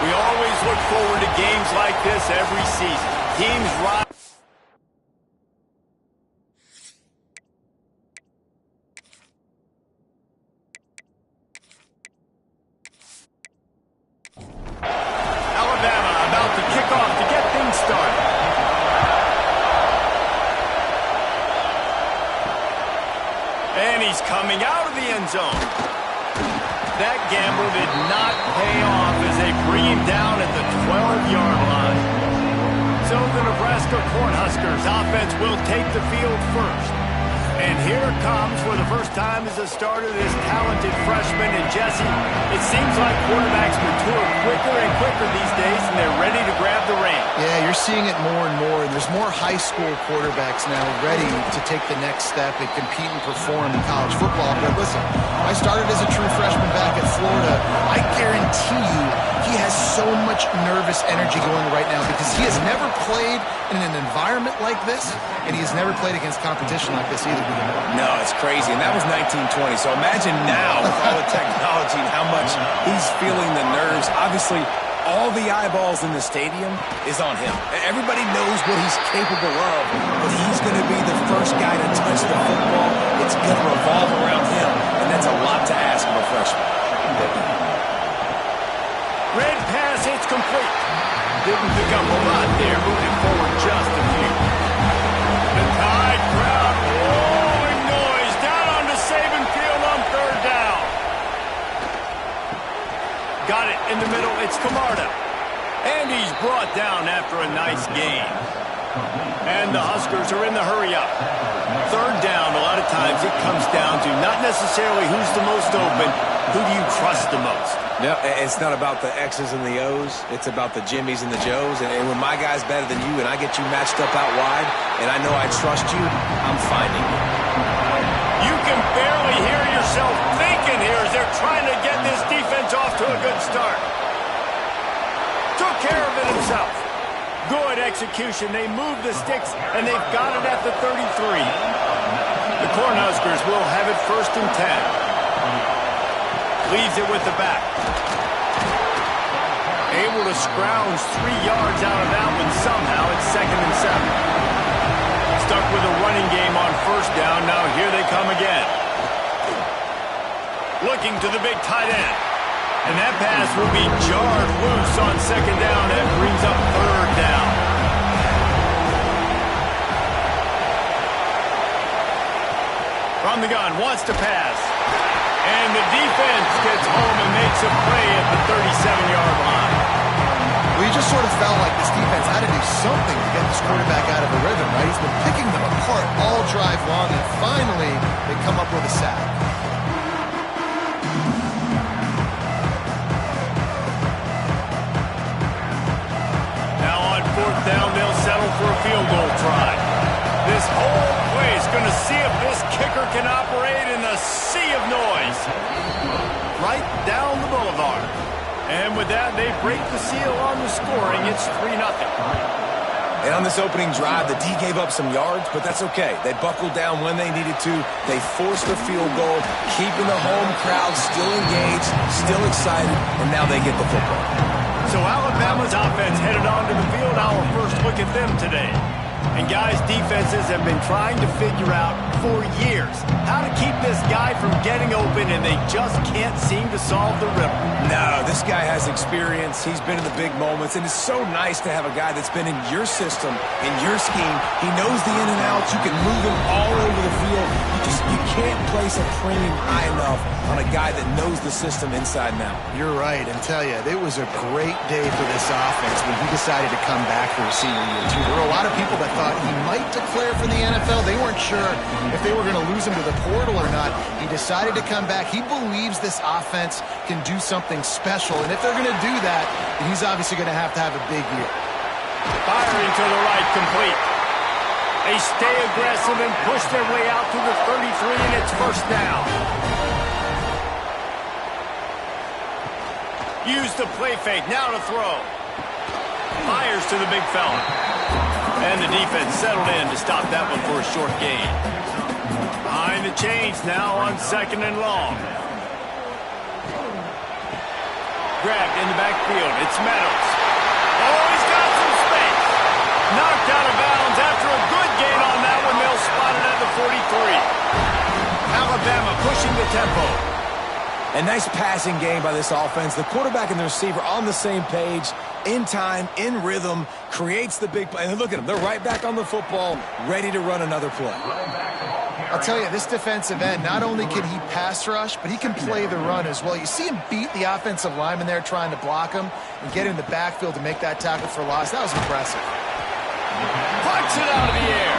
We always look forward to games like this every season. Teams rise. Alabama about to kick off to get things started. And he's coming out of the end zone. That gamble did not pay off as they bring him down at the 12-yard line. So the Nebraska Cornhuskers offense will take the field first. And here comes, for the first time as a starter, this talented freshman. And Jesse, it seems like quarterbacks mature quicker and quicker these days, and they're ready to grab the reins. Yeah, you're seeing it more and more. There's more high school quarterbacks now ready to take the next step and compete and perform in college football. But listen, I started as a true freshman back at Florida. I guarantee you he has so much nervous energy going right now because he has never played in an environment like this, and he has never played against competition like this either. No, it's crazy, and that was 1920. So imagine now with all the technology and how much he's feeling the nerves. Obviously, all the eyeballs in the stadium is on him. Everybody knows what he's capable of, but he's going to be the first guy to touch the football. It's going to revolve around him, and that's a lot to ask of a freshman. Red pass, it's complete. Didn't pick up a lot there, moving forward just a few. The Tide crowd rolling noise down onto Saban Field on third down. Got it in the middle, it's Camarda. And he's brought down after a nice gain. And the Huskers are in the hurry up. Third down, a lot of times it comes down to not necessarily who's the most open, who do you trust the most? No, it's not about the X's and the O's. It's about the Jimmies and the Joes. And when my guy's better than you and I get you matched up out wide and I know I trust you, I'm finding you. You can barely hear yourself thinking here as they're trying to get this defense off to a good start. Took care of it himself. Good execution. They move the sticks, and they've got it at the 33. The Cornhuskers will have it 1st and 10. Leaves it with the back. Able to scrounge 3 yards out of that one somehow. It's 2nd and 7. Stuck with a running game on 1st down. Now here they come again. Looking to the big tight end. And that pass will be jarred loose on 2nd down. That brings up 3rd down. From the gun, wants to pass. And the defense gets home and makes a play at the 37-yard line. We just sort of felt like this defense had to do something to get this quarterback out of a rhythm, right? He's been picking them apart all drive long, and finally they come up with a sack. Now on 4th down, they'll settle for a field goal try. This whole play is going to see if this kicker can operate in the sea of noise. Right down the boulevard. And with that, they break the seal on the scoring. It's 3-0. And on this opening drive, the D gave up some yards, but that's okay. They buckled down when they needed to. They forced a field goal, keeping the home crowd still engaged, still excited, and now they get the football. So Alabama's offense headed onto the field. Our first look at them today. And guys, defenses have been trying to figure out for years how to keep this guy from getting open, and they just can't seem to solve the riddle. No, this guy has experience. He's been in the big moments, and it's so nice to have a guy that's been in your system, in your scheme. He knows the in and outs. You can move him all over the field. You can't place a premium high enough on a guy that knows the system inside and out. You're right, and tell you, it was a great day for this offense when he decided to come back for his senior year, too. There were a lot of people that thought he might declare for the NFL. They weren't sure if they were going to lose him to the portal or not. He decided to come back. He believes this offense can do something special, and if they're going to do that, then he's obviously going to have a big year. Firing to the right, complete. They stay aggressive and push their way out to the 33, and it's 1st down. Use the play fake, now to throw. Fires to the big fella. And the defense settled in to stop that one for a short gain. Behind the chains now on 2nd and long. grabbed in the backfield. It's Meadows. Oh, he's got some space. Knocked out of bounds after a good gain on that one. They'll spot it at the 43. Alabama pushing the tempo. A nice passing game by this offense. The quarterback and the receiver on the same page, in time, in rhythm, creates the big play. And look at them. They're right back on the football, ready to run another play. I'll tell you, this defensive end, not only can he pass rush, but he can play the run as well. You see him beat the offensive lineman there trying to block him and get in the backfield to make that tackle for loss. That was impressive. Puts it out of the air.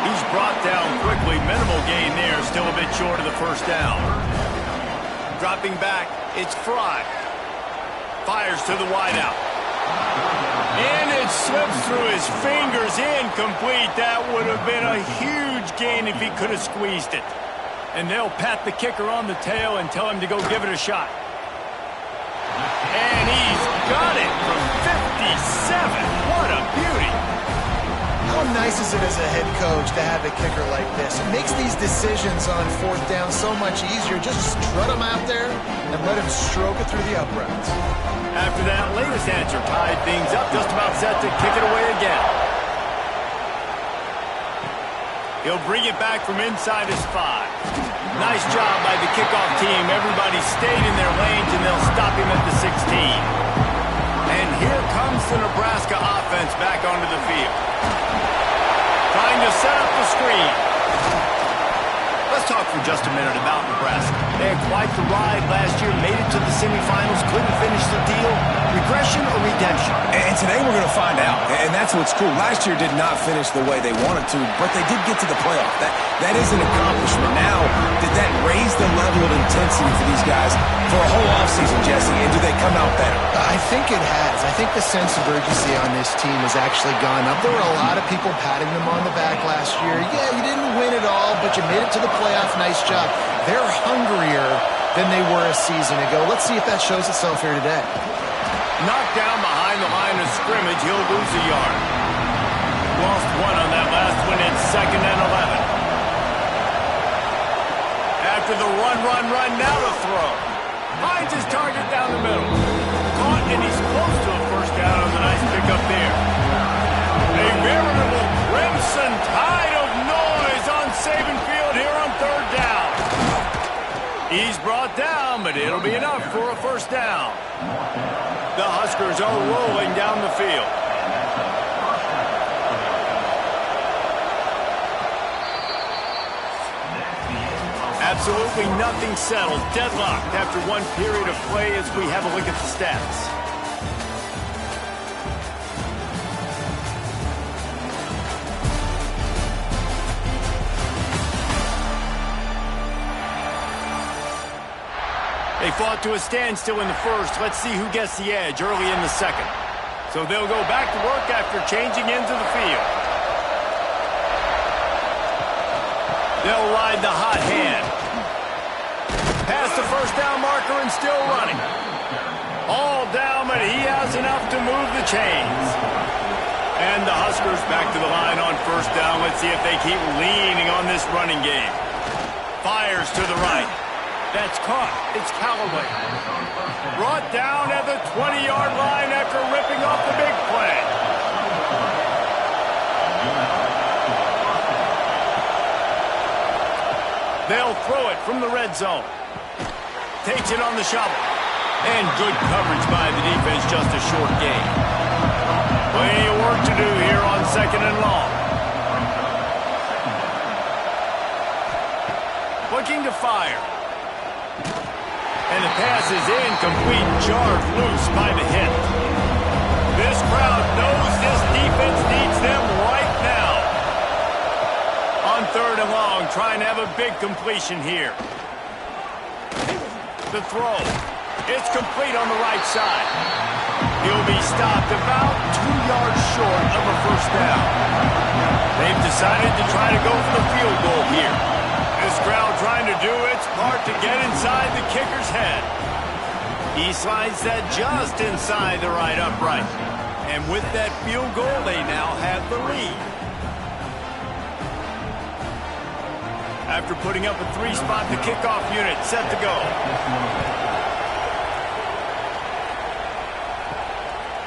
He's brought down quickly. Minimal gain there. Still a bit short of the first down. Dropping back, it's Fry. Fires to the wideout. And it slips through his fingers, incomplete. That would have been a huge gain if he could have squeezed it. And they'll pat the kicker on the tail and tell him to go give it a shot. And he's got it from 57. What a beauty. How nice is it as a head coach to have a kicker like this? It makes these decisions on fourth down so much easier. Just strut him out there and let him stroke it through the uprights. After that latest answer tied things up, just about set to kick it away again. He'll bring it back from inside his 5. Nice job by the kickoff team. Everybody stayed in their lanes, and they'll stop him at the 16. And here comes the Nebraska offense back onto the field. Trying to set up the screen. Let's talk for just a minute about Nebraska. They had quite the ride last year, made it to the semifinals, couldn't finish the deal. Regression or redemption? And today we're going to find out. And that's what's cool. Last year did not finish the way they wanted to, but they did get to the playoff. That is an accomplishment. Now, did that raise the level of intensity for these guys for a whole offseason, Jesse? And do they come out better? I think it has. I think the sense of urgency on this team has actually gone up. There were a lot of people patting them on the back last year. Yeah, you didn't win it all, but you made it to the playoff. Nice job. They're hungrier than they were a season ago. Let's see if that shows itself here today. Knocked down behind the line of scrimmage. He'll lose a yard. Lost one on that last one. It's 2nd and 11. After the run, now to throw. Finds his target down the middle. Caught, and he's close to a first down on the nice pickup there. A veritable crimson tide of noise on Saban Field here on 3rd down. He's brought down, but it'll be enough for a first down. The Huskers are rolling down the field. Absolutely nothing settled. Deadlocked after one period of play as we have a look at the stats. They fought to a standstill in the first. Let's see who gets the edge early in the second. So they'll go back to work after changing into the field. They'll ride the hot hand. Past the first down marker and still running. All down, but he has enough to move the chains. And the Huskers back to the line on first down. Let's see if they keep leaning on this running game. Fires to the right. That's caught. It's Callaway. Brought down at the 20-yard line after ripping off the big play. They'll throw it from the red zone. Takes it on the shovel. And good coverage by the defense, just a short gain. Plenty of work to do here on 2nd and long. Looking to fire. And the pass is incomplete, jarred loose by the hit. This crowd knows this defense needs them right now. On 3rd and long, trying to have a big completion here. The throw. It's complete on the right side. He'll be stopped about 2 yards short of a first down. They've decided to try to go for the field goal here. This crowd trying to do its part to get inside the kicker's head. He slides that just inside the right upright. And with that field goal, they now have the lead. After putting up a 3-spot, the kickoff unit set to go.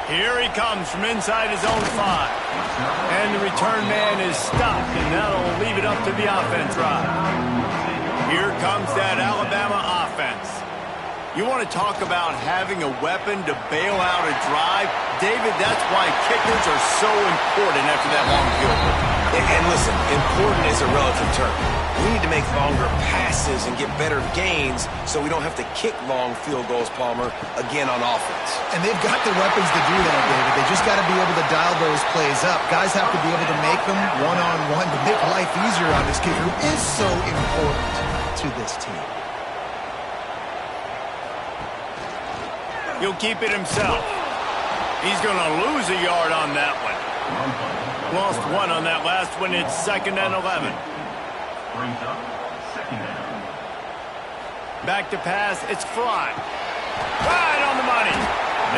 Here he comes from inside his own 5. And the return man is stopped, and that'll leave it up to the offense drive. Here comes that Alabama offense. You want to talk about having a weapon to bail out a drive? David, that's why kickers are so important after that long field goal. And listen, important is a relative term. We need to make longer passes and get better gains so we don't have to kick long field goals, Palmer, again on offense. And they've got the weapons to do that, David. They just got to be able to dial those plays up. Guys have to be able to make them one-on-one to make life easier on this kicker, who is so important to this team. He'll keep it himself. He's going to lose a yard on that one. Lost 1 on that last one. It's 2nd and 11. Back to pass. It's Fry. Right on the money.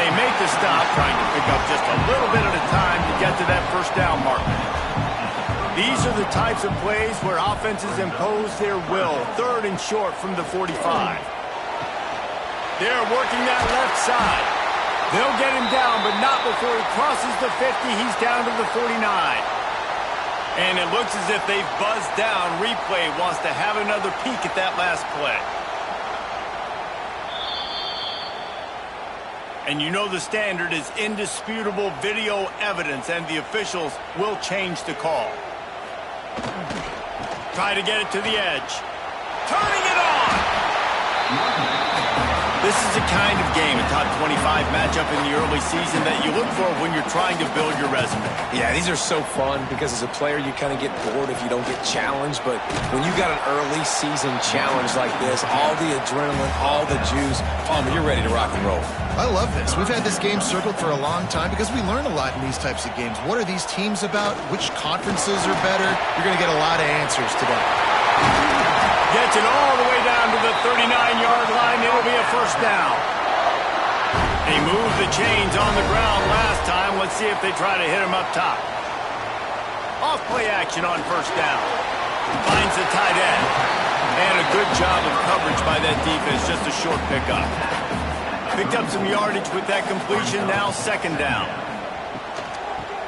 They make the stop, trying to pick up just a little bit at a time to get to that first down marker. These are the types of plays where offenses impose their will. 3rd and short from the 45. They're working that left side. They'll get him down, but not before he crosses the 50. He's down to the 49. And it looks as if they've buzzed down. Replay wants to have another peek at that last play. And you know the standard is indisputable video evidence, and the officials will change the call. Try to get it to the edge. Turning it on! This is a kind of game, a top 25 matchup in the early season that you look for when you're trying to build your resume. Yeah, these are so fun because as a player you kind of get bored if you don't get challenged, but when you got an early season challenge like this, all the adrenaline, all the juice, Palmer, you're ready to rock and roll. I love this. We've had this game circled for a long time because we learn a lot in these types of games. What are these teams about? Which conferences are better? You're going to get a lot of answers today. Gets it all the way down to the 39-yard line. It'll be a first down. They moved the chains on the ground last time. Let's see if they try to hit him up top. Off play action on first down. Finds the tight end. And a good job of coverage by that defense. Just a short pickup. Picked up some yardage with that completion. Now 2nd down.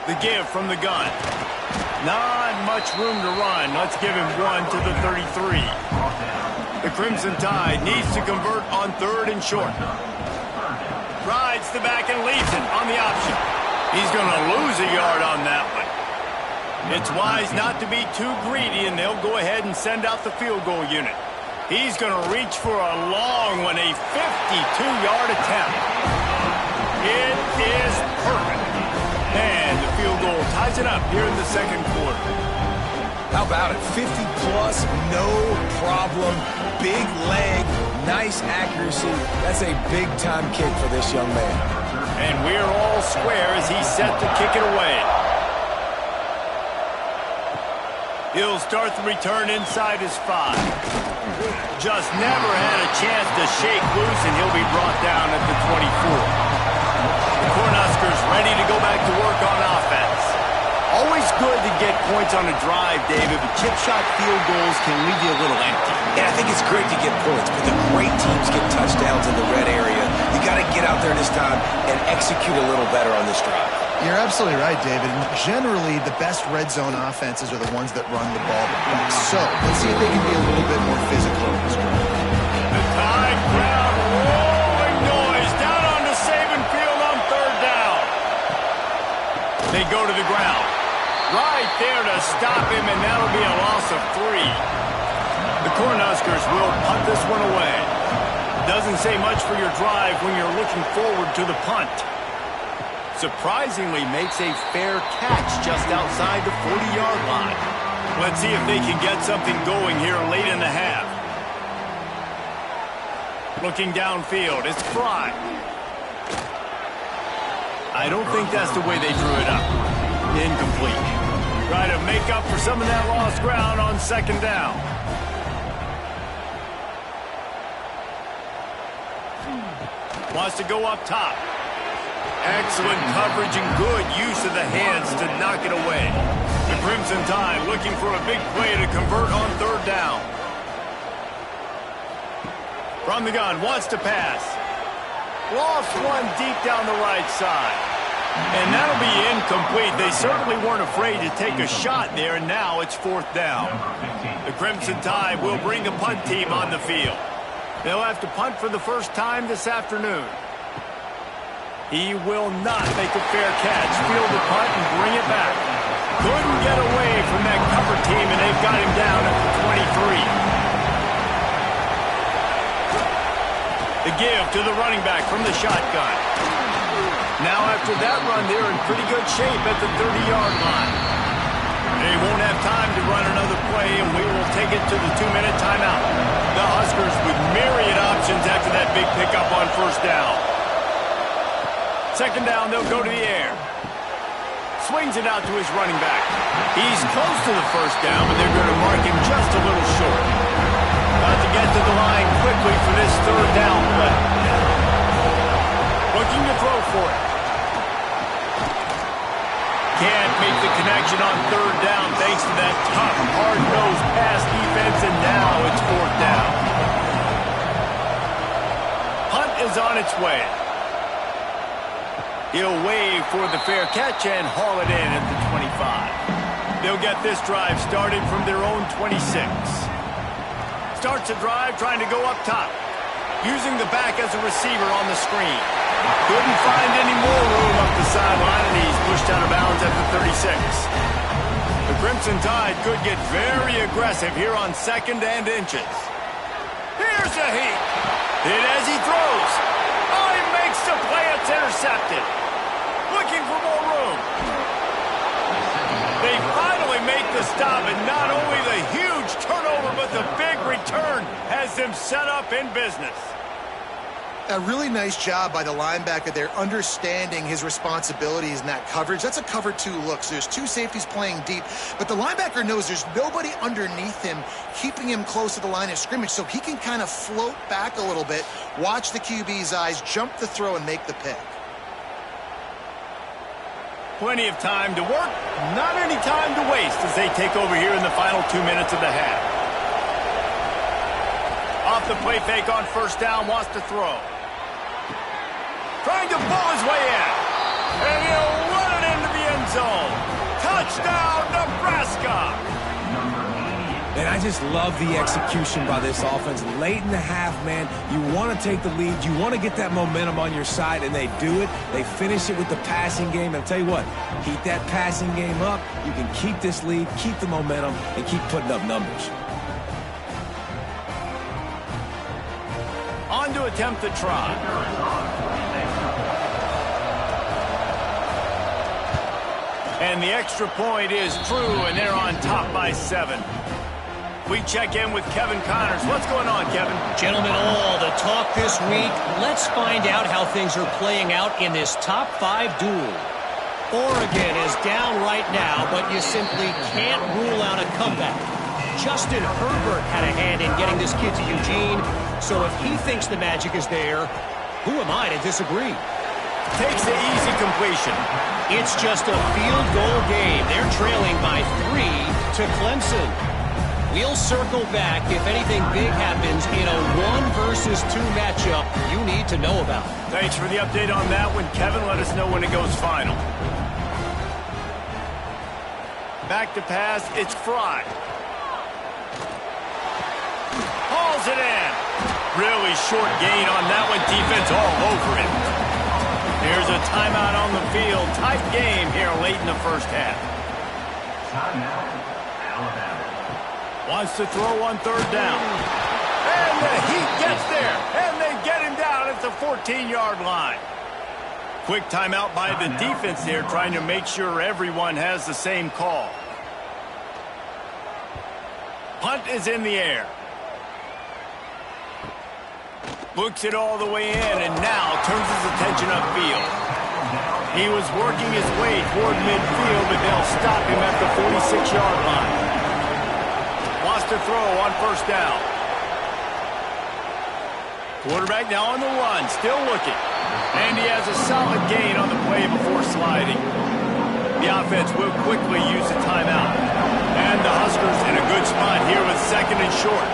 The give from the gun. Not much room to run. Let's give him 1 to the 33. The Crimson Tide needs to convert on 3rd and short. Rides the back and leaves it on the option. He's going to lose a yard on that one. It's wise not to be too greedy, and they'll go ahead and send out the field goal unit. He's going to reach for a long one, a 52-yard attempt. It is perfect. And the field goal ties it up here in the 2nd quarter. How about it? 50-plus, no problem. Big leg, nice accuracy. That's a big-time kick for this young man. And we're all square as he's set to kick it away. He'll start the return inside his 5. Just never had a chance to shake loose, and he'll be brought down at the 24. The Cornhuskers ready to go back to work on offense. Always good to get points on a drive, David, but chip shot field goals can leave you a little empty. Yeah, I think it's great to get points, but the great teams get touchdowns in the red area. You got to get out there this time and execute a little better on this drive. You're absolutely right, David. And generally, the best red zone offenses are the ones that run the ball the best. So let's see if they can be a little bit more physical in this drive. The Tide crowd rolling noise down onto Saban Field on 3rd down. They go to the ground. Right there to stop him, and that'll be a loss of 3. The Cornhuskers will punt this one away. Doesn't say much for your drive when you're looking forward to the punt. Surprisingly makes a fair catch just outside the 40-yard line. Let's see if they can get something going here late in the half. Looking downfield, it's Fry. I don't think that's the way they drew it up. Incomplete. Try to make up for some of that lost ground on 2nd down. Wants to go up top. Excellent coverage and good use of the hands to knock it away. The Crimson Tide looking for a big play to convert on 3rd down. From the gun, wants to pass. Lost one deep down the right side. And that'll be incomplete. They certainly weren't afraid to take a shot there, and now it's 4th down. The Crimson Tide will bring the punt team on the field. They'll have to punt for the first time this afternoon. He will not make a fair catch. Field the punt and bring it back. Couldn't get away from that cover team, and they've got him down at the 23. The give to the running back from the shotgun. Now after that run, they're in pretty good shape at the 30-yard line. They won't have time to run another play, and we will take it to the 2-minute timeout. The Huskers with myriad options after that big pickup on 1st down. 2nd down, they'll go to the air. Swings it out to his running back. He's close to the 1st down, but they're going to mark him just a little short. About to get to the line quickly for this 3rd down play. Looking to throw for it. Can't make the connection on 3rd down thanks to that tough, hard-nosed pass defense, and now it's 4th down. Hunt is on its way. He'll wave for the fair catch and haul it in at the 25. They'll get this drive started from their own 26. Starts a drive trying to go up top. Using the back as a receiver on the screen. Couldn't find any more room up the sideline, and he's pushed out of bounds at the 36. The Crimson Tide could get very aggressive here on 2nd and inches. Here's a heat. Hit as he throws. Oh, he makes the play. It's intercepted. Looking for more room. They finally make the stop, and not only the huge turnover, but the big return has them set up in business. A really nice job by the linebacker there, understanding his responsibilities in that coverage. That's a cover 2 look. So there's 2 safeties playing deep, but the linebacker knows there's nobody underneath him keeping him close to the line of scrimmage, so he can kind of float back a little bit, watch the QB's eyes, jump the throw, and make the pick. Plenty of time to work, not any time to waste as they take over here in the final 2 minutes of the half. Off the play fake on 1st down, wants to throw. Trying to pull his way in. And he'll run it into the end zone. Touchdown, Nebraska! And I just love the execution by this offense. Late in the half, man, you want to take the lead. You want to get that momentum on your side, and they do it. They finish it with the passing game. And I'll tell you what, keep that passing game up. You can keep this lead, keep the momentum, and keep putting up numbers. On to attempt the try. And the extra point is true, and they're on top by 7. We check in with Kevin Connors. What's going on, Kevin? Gentlemen, all the talk this week. Let's find out how things are playing out in this top 5 duel. Oregon is down right now, but you simply can't rule out a comeback. Justin Herbert had a hand in getting this kid to Eugene, so if he thinks the magic is there, who am I to disagree? Takes the easy completion. It's just a field goal game. They're trailing by 3 to Clemson. We'll circle back if anything big happens in a 1-versus-2 matchup you need to know about. Thanks for the update on that one, Kevin. Let us know when it goes final. Back to pass, it's Fry. Hauls it in. Really short gain on that one. Defense all over him. Here's a timeout on the field. Tight game here late in the first half. Timeout, Alabama. Wants to throw on 3rd down. And the Heat gets there. And they get him down at the 14-yard line. Quick timeout by the defense there, trying to make sure everyone has the same call. Punt is in the air. Looks it all the way in, and now turns his attention upfield. He was working his way toward midfield, but they'll stop him at the 46-yard line. Wants to throw on 1st down. Quarterback now on the run, still looking. And he has a solid gain on the play before sliding. The offense will quickly use a timeout. And the Huskers in a good spot here with 2nd and short.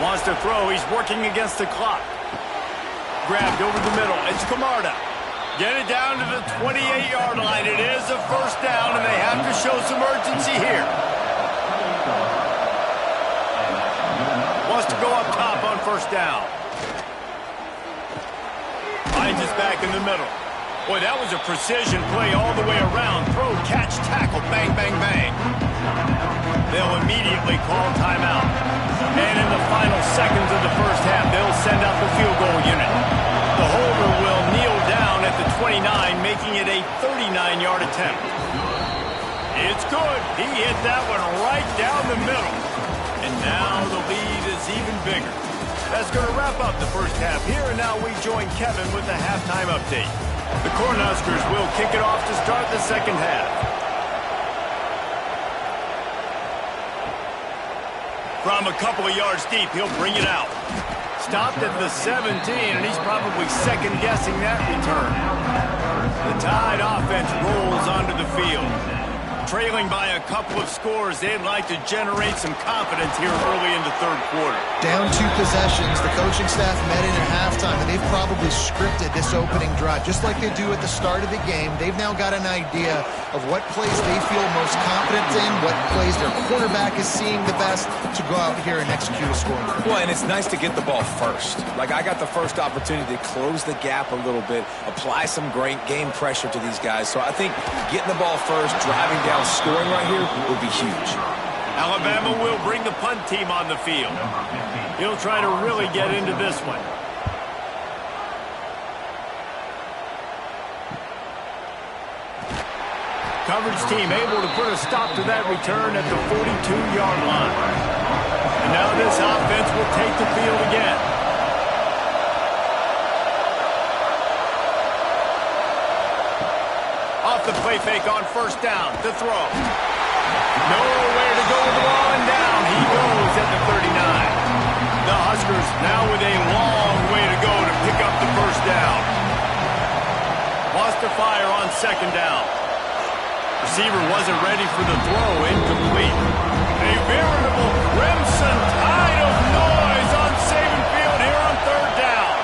Wants to throw. He's working against the clock. Grabbed over the middle. It's Camarda. Get it down to the 28-yard line. It is a first down, and they have to show some urgency here. Wants to go up top on first down. Finds us back in the middle. Boy, that was a precision play all the way around. Throw, catch, tackle, bang, bang, bang. They'll immediately call timeout. And in the final seconds of the first half, they'll send out the field goal unit. The holder will kneel down at the 29, making it a 39-yard attempt. It's good. He hit that one right down the middle. And now the lead is even bigger. That's going to wrap up the first half here, and now we join Kevin with the halftime update. The Cornhuskers will kick it off to start the second half. From a couple of yards deep, he'll bring it out. Stopped at the 17, and he's probably second-guessing that return. The Tide offense rolls onto the field. Trailing by a couple of scores, they'd like to generate some confidence here early in the third quarter. Down 2 possessions, the coaching staff met in at halftime, and they've probably scripted this opening drive, just like they do at the start of the game. They've now got an idea of what plays they feel most confident in, what plays their quarterback is seeing the best to go out here and execute a scoring drive. Well, and it's nice to get the ball first. Like, I got the first opportunity to close the gap a little bit, apply some great game pressure to these guys. So I think getting the ball first, driving down, scoring right here would be huge. Alabama will bring the punt team on the field. He'll try to really get into this one. Coverage team able to put a stop to that return at the 42-yard line. And now this offense will take the field again. Off the play fake on first down. The throw. Nowhere to go with the ball, and down he goes at the 39. The Huskers now with a long way to go to pick up the first down. Wants to fire on second down. Receiver wasn't ready for the throw. Incomplete. A veritable crimson tide of noise on Saban Field here on third down.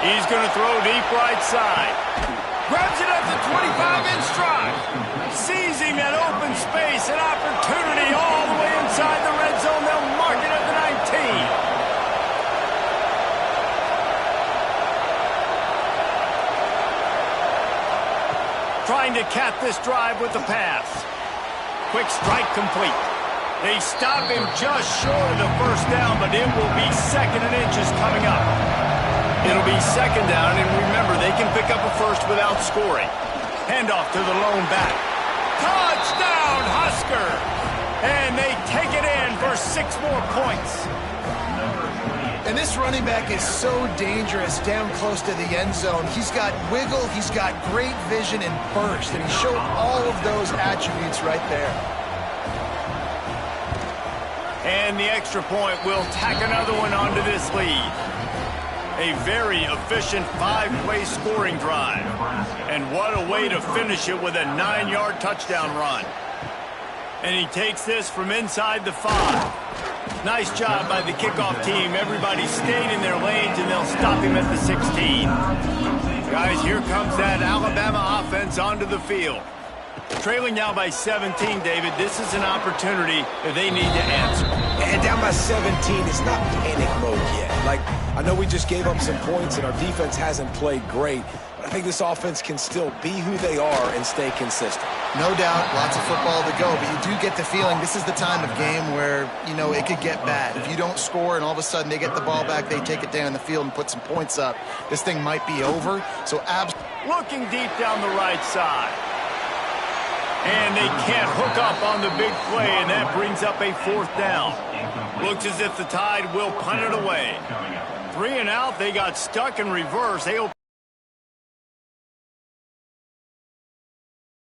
He's going to throw deep right side. Grabs it at the 25 in stride. Seizing that open space, an opportunity all the way inside the red zone. They'll mark it at the 19. Trying to cap this drive with the pass. Quick strike complete. They stop him just short of the first down, but it will be second and inches coming up. It'll be second down, and remember, they can pick up a first without scoring. Handoff to the lone back. Touchdown, Husker! And they take it in for 6 more points. And this running back is so dangerous down close to the end zone. He's got wiggle, he's got great vision and burst, and he showed all of those attributes right there. And the extra point will tack another one onto this lead. A very efficient 5-play scoring drive. And what a way to finish it with a 9-yard touchdown run. And he takes this from inside the 5. Nice job by the kickoff team. Everybody stayed in their lanes, and they'll stop him at the 16. Guys, here comes that Alabama offense onto the field. Trailing now by 17, David. This is an opportunity that they need to answer. And down by 17, it's not panic mode yet. Like, I know we just gave up some points and our defense hasn't played great, but I think this offense can still be who they are and stay consistent. No doubt, lots of football to go, but you do get the feeling this is the time of game where, you know, it could get bad. If you don't score and all of a sudden they get the ball back, they take it down the field and put some points up, this thing might be over. So looking deep down the right side. And they can't hook up on the big play, and that brings up a 4th down. Looks as if the Tide will punt it away. 3 and out, they got stuck in reverse. They'll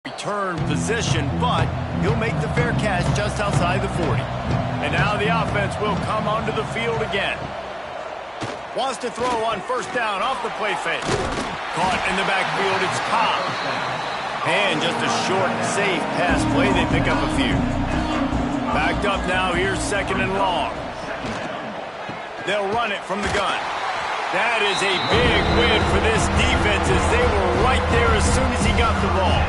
return position, but he'll make the fair catch just outside the 40. And now the offense will come onto the field again. Wants to throw on first down off the play fake. Caught in the backfield, it's Cobb. And just a short, safe pass play. They pick up a few. Backed up now. Here's second and long. They'll run it from the gun. That is a big win for this defense as they were right there as soon as he got the ball.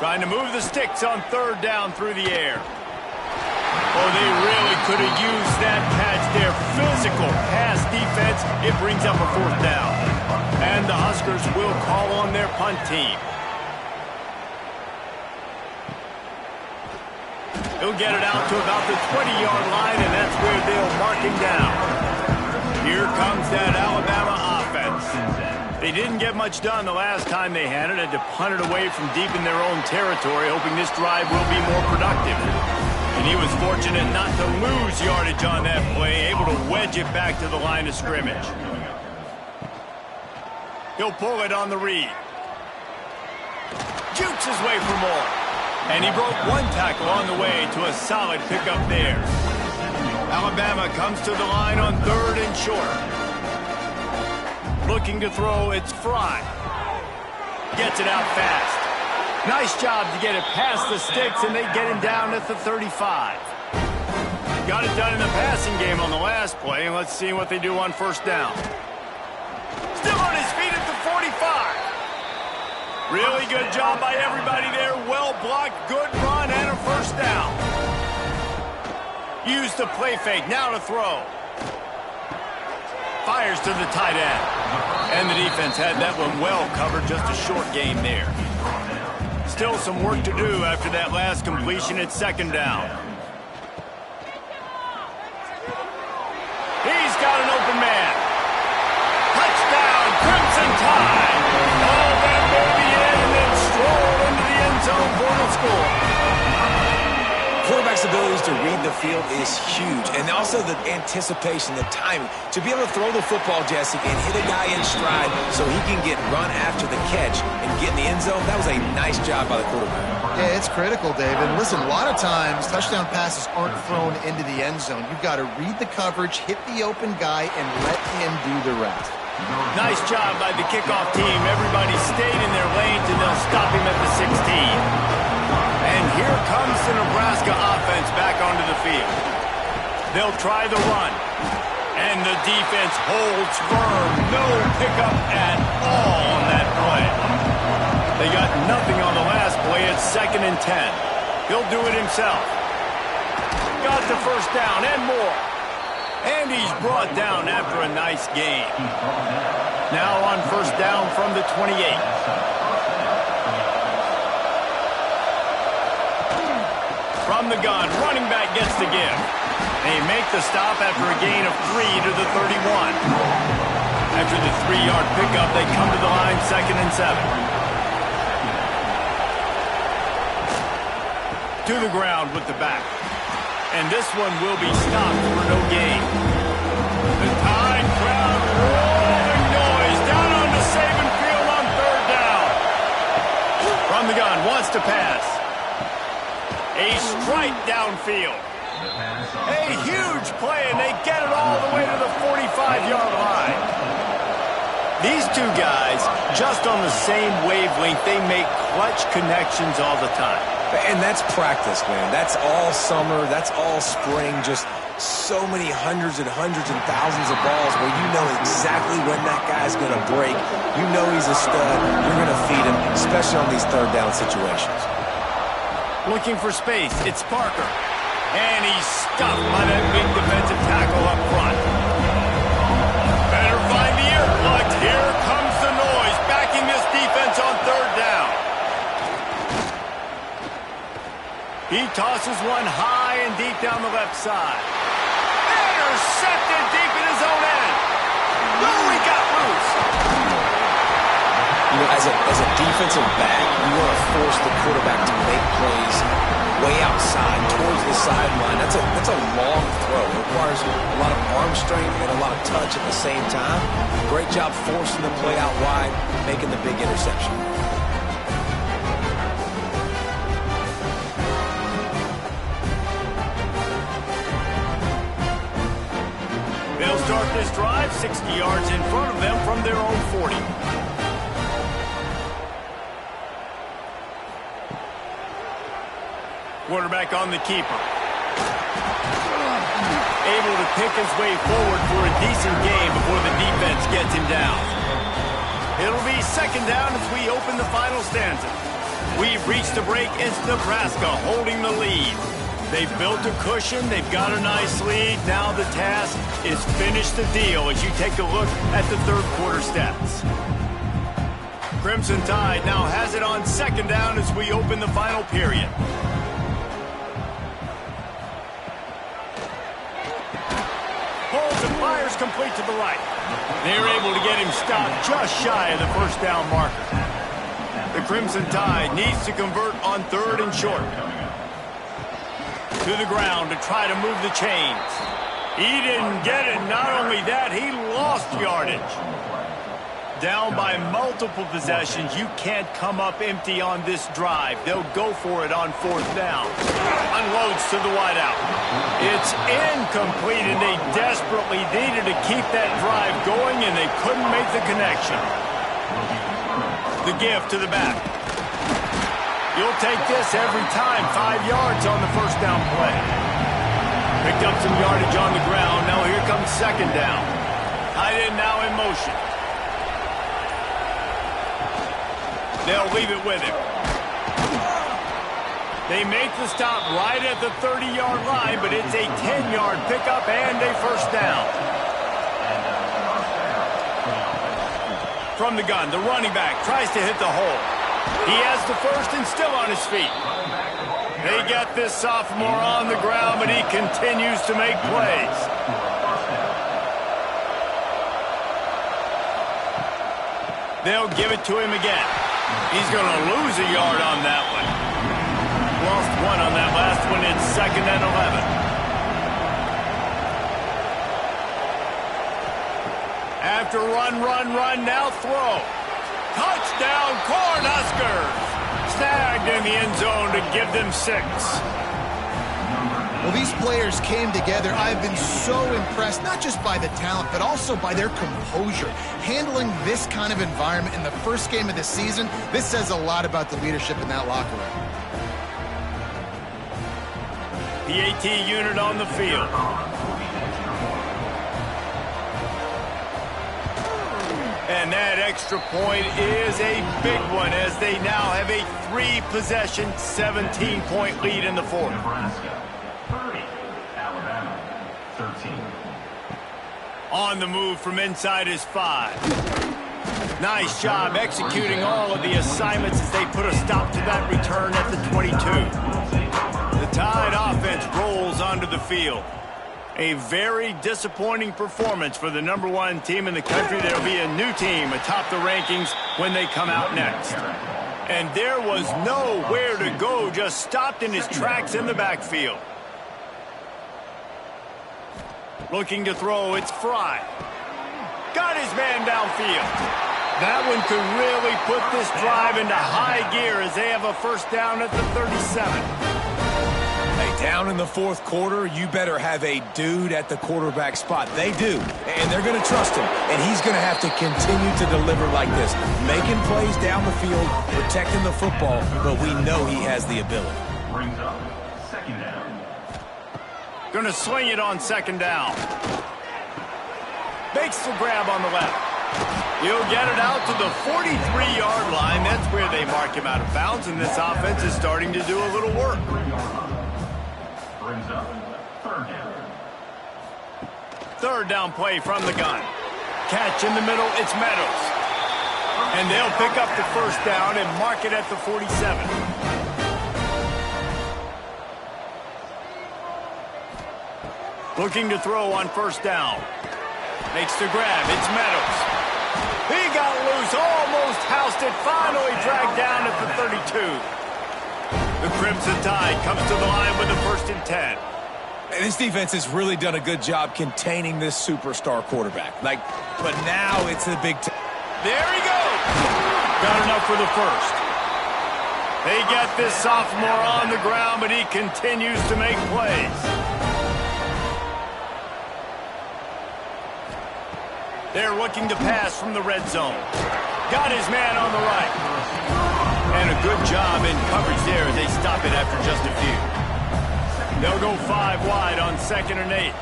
Trying to move the sticks on third down through the air. Oh, they really could have used that catch there. Physical pass defense. It brings up a fourth down. And the Huskers will call on their punt team. He'll get it out to about the 20-yard line, and that's where they'll mark him down. Here comes that Alabama offense. They didn't get much done the last time they had it. Had to punt it away from deep in their own territory, hoping this drive will be more productive. And he was fortunate not to lose yardage on that play, able to wedge it back to the line of scrimmage. He'll pull it on the read. Jukes his way for more. And he broke one tackle on the way to a solid pickup there. Alabama comes to the line on third and short. Looking to throw, it's Fry. Gets it out fast. Nice job to get it past the sticks, and they get him down at the 35. Got it done in the passing game on the last play, and let's see what they do on first down. Still on his feet at the 45. Really good job by everybody there. Well blocked, good run, and a first down. Use the play fake, now to throw. Fires to the tight end. And the defense had that one well covered, just a short game there. Still some work to do after that last completion at second down. He's got an open man. Touchdown, Crimson Tide. Oh, that baby in and then stroll into the end zone for the score. Quarterback's abilities to read the field is huge, and also the anticipation, the timing. To be able to throw the football, Jesse, and hit a guy in stride so he can get run after the catch and get in the end zone, that was a nice job by the quarterback. Yeah, it's critical, David. Listen, a lot of times touchdown passes aren't thrown into the end zone. You've got to read the coverage, hit the open guy, and let him do the rest. Nice job by the kickoff team. Everybody stayed in their lanes, and they'll stop him at the 16. And here comes the Nebraska offense back onto the field. They'll try the run. And the defense holds firm. No pickup at all on that play. They got nothing on the last play. It's 2nd and 10. He'll do it himself. Got the first down and more. And he's brought down after a nice game. Now on first down from the 28. From the gun, running back gets the give. They make the stop after a gain of 3 to the 31. After the 3-yard pickup, they come to the line 2nd and 7. To the ground with the back. And this one will be stopped for no gain. The Tide crowd rolling noise down on the Saban field on third down. From the gun, wants to pass. A strike downfield. A huge play, and they get it all the way to the 45-yard line. These two guys, just on the same wavelength, they make clutch connections all the time. And that's practice, man. That's all summer. That's all spring. Just so many hundreds and thousands of balls where you know exactly when that guy's going to break. You know he's a stud. You're going to feed him, especially on these third down situations. Looking for space. It's Parker. And he's stuffed by that big defensive tackle up front. Better find the earplugs. Here comes the noise, backing this defense on third down. He tosses one high and deep down the left side. Intercepted deep in his own end. Oh, he got loose. You know, as a defensive back, you want to force the quarterback to make plays way outside towards the sideline. That's a long throw. It requires a lot of arm strength and a lot of touch at the same time. Great job forcing the play out wide, making the big interception. They'll start this drive 60 yards in front of them from their own 40. Quarterback on the keeper. able to pick his way forward for a decent game before the defense gets him down. It'll be second down as we open the final stanza. We've reached the break. It's Nebraska holding the lead. They've built a cushion. They've got a nice lead. Now the task is finish the deal as you take a look at the third quarter stats. Crimson Tide now has it on second down as we open the final period. Pulls and fires complete to the right. They're able to get him stopped just shy of the first down marker. The Crimson Tide needs to convert on third and short. To the ground to try to move the chains. He didn't get it. Not only that, he lost yardage. Down by multiple possessions, you can't come up empty on this drive. They'll go for it on fourth down. Unloads to the wideout. It's incomplete, and they desperately needed to keep that drive going, and they couldn't make the connection. The give to the back. You'll take this every time. 5 yards on the first down play. Picked up some yardage on the ground. Now here comes second down. Tight end now in motion. They'll leave it with him. They make the stop right at the 30-yard line, but it's a 10-yard pickup and a first down. From the gun, the running back tries to hit the hole. He has the first and still on his feet. They got this sophomore on the ground, but he continues to make plays. They'll give it to him again. He's going to lose a yard on that one. Lost one on that last one. It's second and 11. After run, now throw. Touchdown, Cornhuskers! Snagged in the end zone to give them 6. Well, these players came together. I've been so impressed, not just by the talent, but also by their composure. Handling this kind of environment in the first game of the season, this says a lot about the leadership in that locker room. PAT unit on the field. And that extra point is a big one as they now have a 3-possession, 17-point lead in the fourth. Nebraska 30, Alabama 13. On the move from inside his 5. Nice job executing all of the assignments as they put a stop to that return at the 22. The Tide offense rolls onto the field. A very disappointing performance for the #1 team in the country. There'll be a new team atop the rankings when they come out next. And there was nowhere to go, just stopped in his tracks in the backfield. Looking to throw, it's Fry. Got his man downfield. That one could really put this drive into high gear as they have a first down at the 37. Hey, down in the fourth quarter, you better have a dude at the quarterback spot. They do, and they're going to trust him, and he's going to have to continue to deliver like this, making plays down the field, protecting the football, but we know he has the ability. Brings up second down. Going to swing it on second down. Makes the grab on the left. He'll get it out to the 43-yard line. That's where they mark him out of bounds, and this offense is starting to do a little work. Brings up third down. Third down play from the gun. Catch in the middle, it's Meadows. And they'll pick up the first down and mark it at the 47. Looking to throw on first down. Makes the grab, it's Meadows. He got loose, almost housed it, finally dragged down at the 32. The Crimson Tide comes to the line with a first and 10. And this defense has really done a good job containing this superstar quarterback. But now it's the big time. There he goes. Got enough for the first. They get this sophomore on the ground, but he continues to make plays. They're looking to pass from the red zone. Got his man on the right. And a good job in coverage there as they stop it after just a few. They'll go 5 wide on 2nd and 8.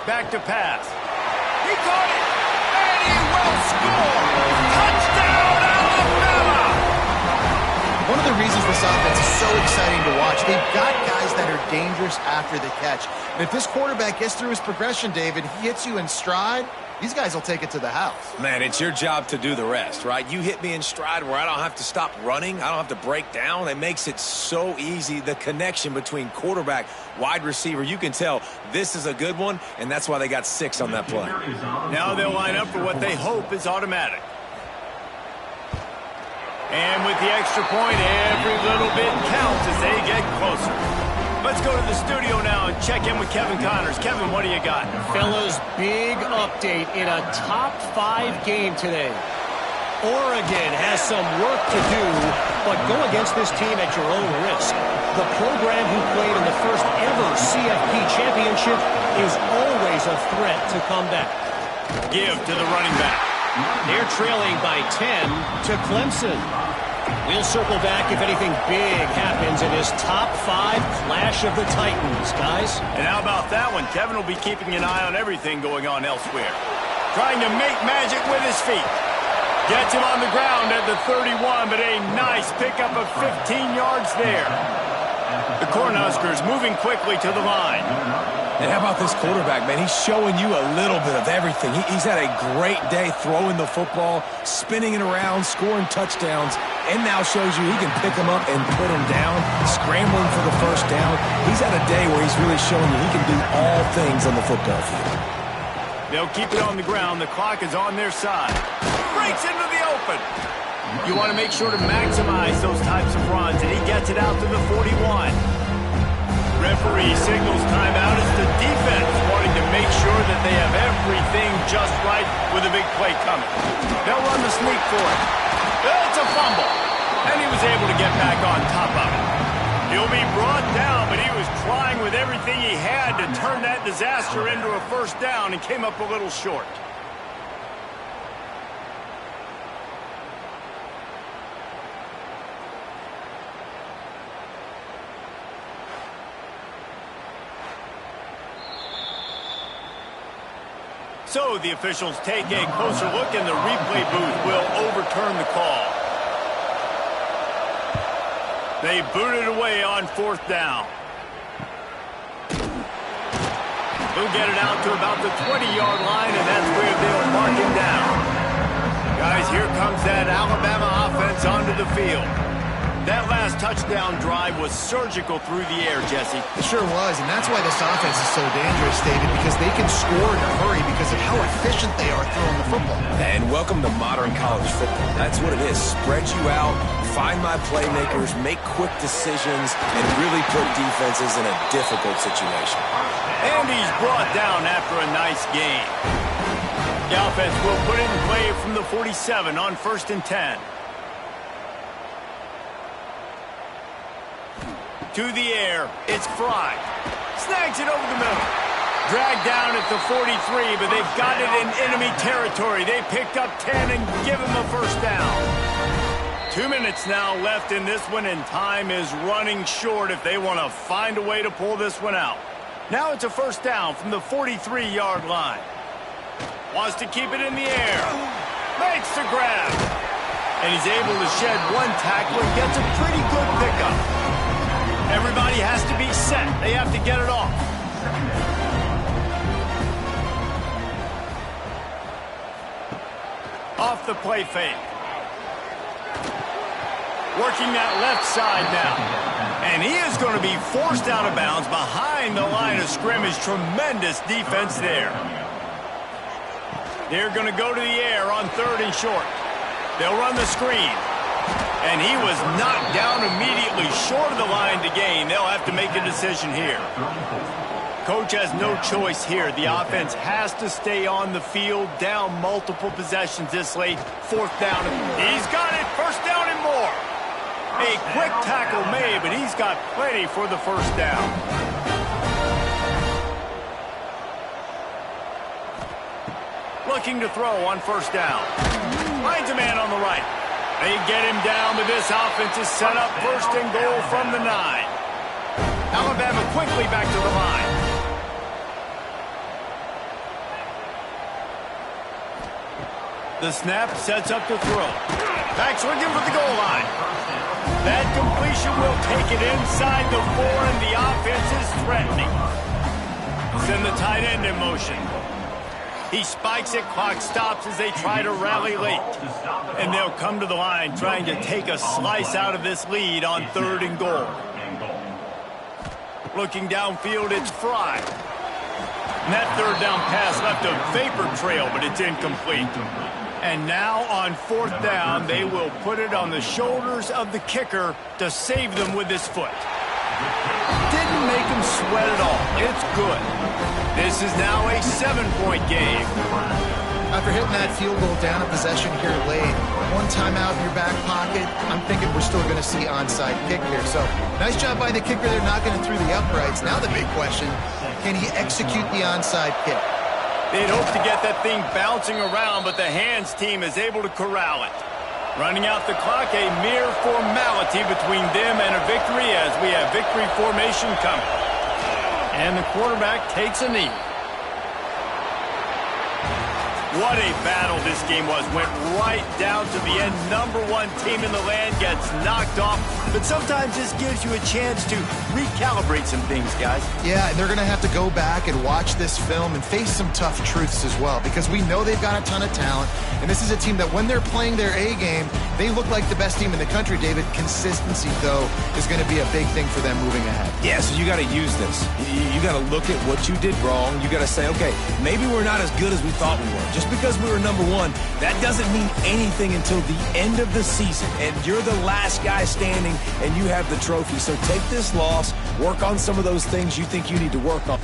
Back to pass. He caught it, and he will score. Touchdown, Alabama! One of the reasons this offense is so exciting to watch, they've got guys that are dangerous after the catch. And if this quarterback gets through his progression, David, he hits you in stride, these guys will take it to the house. Man, it's your job to do the rest, right? You hit me in stride where I don't have to stop running. I don't have to break down. It makes it so easy. The connection between quarterback, wide receiver, you can tell this is a good one, and that's why they got 6 on that play. Now they'll line up for what they hope is automatic. And with the extra point, every little bit counts as they get closer. Let's go to the studio now and check in with Kevin Connors. Kevin, what do you got? Fellas, big update in a top 5 game today. Oregon has some work to do, but go against this team at your own risk. The program who played in the first ever CFP championship is always a threat to come back. Give to the running back. They're trailing by 10 to Clemson. We'll circle back if anything big happens in this top 5 clash of the Titans, guys. And how about that one? Kevin will be keeping an eye on everything going on elsewhere. Trying to make magic with his feet. Gets him on the ground at the 31, but a nice pickup of 15 yards there. The Cornhuskers moving quickly to the line. And how about this quarterback, man? He's showing you a little bit of everything. He's had a great day throwing the football, spinning it around, scoring touchdowns, and now shows you he can pick them up and put them down, scrambling for the first down. He's had a day where he's really showing you he can do all things on the football field. They'll keep it on the ground. The clock is on their side. Breaks into the open. You want to make sure to maximize those types of runs, and he gets it out to the 41. Referee signals timeout as the defense wanting to make sure that they have everything just right with a big play coming. They'll run the sneak for it. It's a fumble, and he was able to get back on top of it. He'll be brought down, but he was trying with everything he had to turn that disaster into a first down and came up a little short. So the officials take a closer look, and the replay booth will overturn the call. They boot it away on 4th down. He'll get it out to about the 20-yard line, and that's where they'll mark him down. Guys, here comes that Alabama offense onto the field. That last touchdown drive was surgical through the air, Jesse. It sure was, and that's why this offense is so dangerous, David, because they can score in a hurry because of how efficient they are throwing the football. And welcome to modern college football. That's what it is. Spread you out, find my playmakers, make quick decisions, and really put defenses in a difficult situation. And he's brought down after a nice game. The offense will put it in play from the 47 on 1st and 10. To the air, it's Fry. Snags it over the middle. Dragged down at the 43, but they've got it in enemy territory. They picked up 10 and give him a first down. 2 minutes now left in this one, and time is running short if they want to find a way to pull this one out. Now it's a first down from the 43-yard line. Wants to keep it in the air. Makes the grab. And he's able to shed one tackle and gets a pretty good pickup. Everybody has to be set. They have to get it off. Off the play fake. Working that left side now. And he is going to be forced out of bounds behind the line of scrimmage. Tremendous defense there. They're going to go to the air on 3rd and short. They'll run the screen. And he was knocked down immediately short of the line to gain. They'll have to make a decision here. Coach has no choice here. The offense has to stay on the field, down multiple possessions this late. 4th down. He's got it. First down and more. A quick tackle made, but he's got plenty for the first down. Looking to throw on 1st down. Finds a man on the right. They get him down, but this offense is set up 1st and goal from the 9. Alabama quickly back to the line. The snap sets up the throw. Back swinging for the goal line. That completion will take it inside the 4, and the offense is threatening. Send the tight end in motion. He spikes it, clock stops as they try to rally late. And they'll come to the line trying to take a slice out of this lead on 3rd and goal. Looking downfield, it's Fry. And that 3rd down pass left a vapor trail, but it's incomplete. And now on 4th down, they will put it on the shoulders of the kicker to save them with his foot. Didn't make him sweat at all. It's good. This is now a 7-point game. After hitting that field goal down a possession here late, one timeout in your back pocket, I'm thinking we're still going to see onside kick here. So nice job by the kicker there knocking it through the uprights. Now the big question, can he execute the onside kick? They'd hope to get that thing bouncing around, but the hands team is able to corral it. Running out the clock, a mere formality between them and a victory as we have victory formation coming. And the quarterback takes a knee. What a battle this game was. Went right down to the end. #1 team in the land gets knocked off. But sometimes this gives you a chance to recalibrate some things, guys. Yeah, they're going to have to go back and watch this film and face some tough truths as well, because we know they've got a ton of talent. And this is a team that when they're playing their A game, they look like the best team in the country, David. Consistency, though, is going to be a big thing for them moving ahead. Yeah, so you got to use this. You got to look at what you did wrong. You got to say, okay, maybe we're not as good as we thought we were. Just because we were #1, that doesn't mean anything until the end of the season. And you're the last guy standing, and you have the trophy. So take this loss, work on some of those things you think you need to work on.